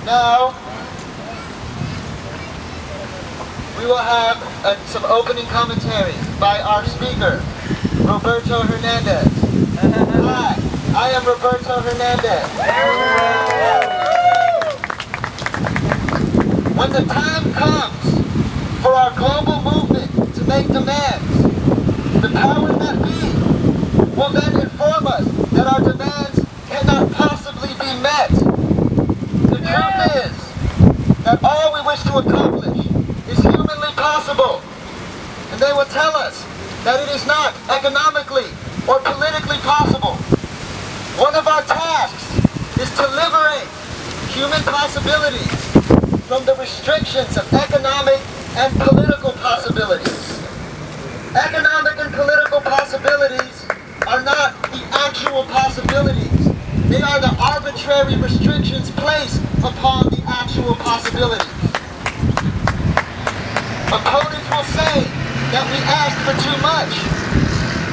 Now, we will have some opening commentary by our speaker, Roberto Hernandez. Hi, I am Roberto Hernandez. When the time comes for our global movement to make demands, the powers that be will then inform us that our demands cannot possibly be met. The truth is that all we wish to accomplish is humanly possible, and they will tell us that it is not economically or politically possible. One of our tasks is to liberate human possibilities from the restrictions of economic and political possibilities. Economic and political possibilities are not the actual possibilities. They are the arbitrary restrictions placed upon the actual possibilities. Opponents will say that we ask for too much.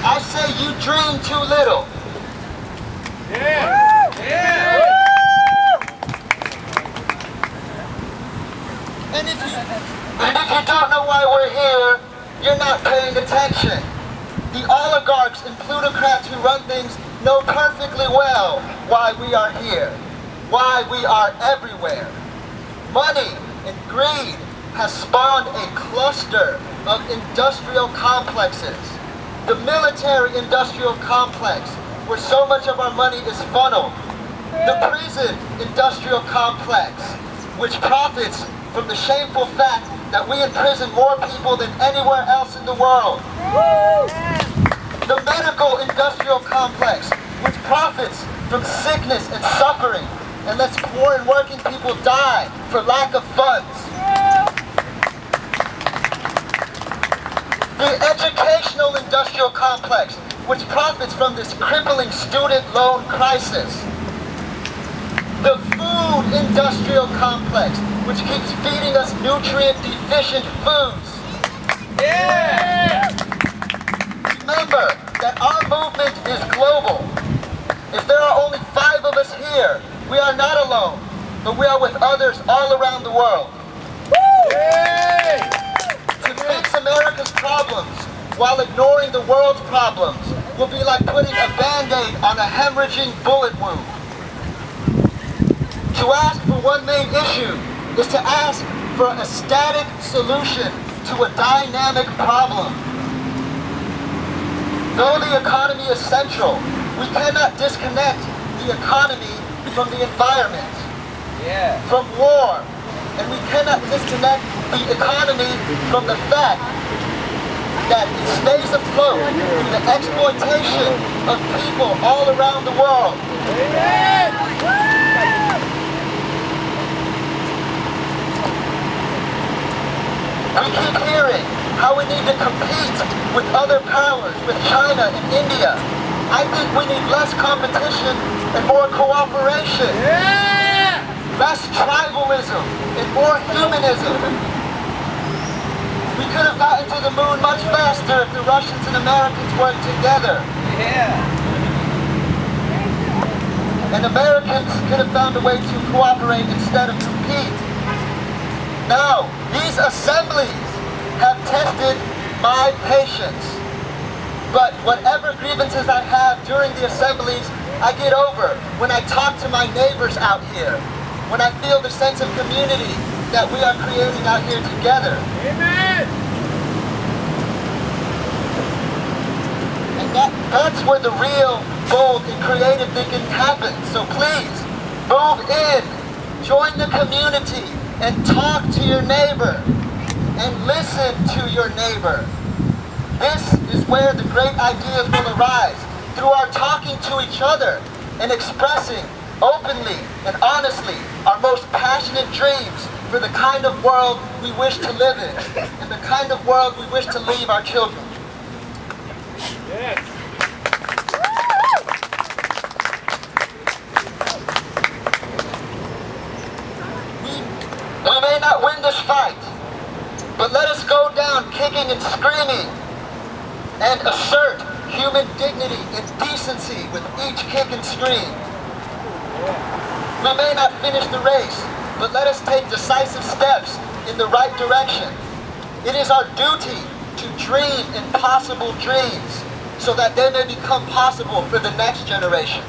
I say you dream too little. Yeah! Yeah! And if you don't know why we're here, you're not paying attention. The oligarchs and plutocrats who run things know perfectly well why we are here, why we are everywhere. Money and greed has spawned a cluster of industrial complexes. The military-industrial complex, where so much of our money is funneled. The prison-industrial complex, which profits from the shameful fact that we imprison more people than anywhere else in the world. The medical-industrial complex, which profits from sickness and suffering and lets poor and working people die for lack of funds. The educational industrial complex, which profits from this crippling student loan crisis. The food industrial complex, which keeps feeding us nutrient-deficient foods. Yeah! Remember that our movement is global. If there are only 5 of us here, we are not alone, but we are with others all around the world. Yay! To fix America's problems while ignoring the world's problems will be like putting a Band-Aid on a hemorrhaging bullet wound. To ask for one main issue is to ask for a static solution to a dynamic problem. Though the economy is central, we cannot disconnect the economy from the environment, from war, and we cannot disconnect the economy from the fact that it stays afloat through the exploitation of people all around the world. We keep hearing how we need to compete with other powers, with China and India. I think we need less competition and more cooperation. Less tribalism and more humanism. We could have gotten to the moon much faster if the Russians and Americans worked together. And Americans could have found a way to cooperate instead of compete. Now, these assemblies have tested my patience. But whatever grievances I have during the assemblies, I get over when I talk to my neighbors out here, when I feel the sense of community that we are creating out here together. Amen! And that's where the real, bold, and creative thinking happens. So please, move in, join the community, and talk to your neighbor, and listen to your neighbor. This is where the great ideas will arise, through our talking to each other and expressing openly and honestly our most passionate dreams for the kind of world we wish to live in, and the kind of world we wish to leave our children. Yes. We may not win this fight, but let us go down kicking and screaming and assert human dignity and decency with each kick and scream. We may not finish the race, but let us take decisive steps in the right direction. It is our duty to dream impossible dreams so that they may become possible for the next generation.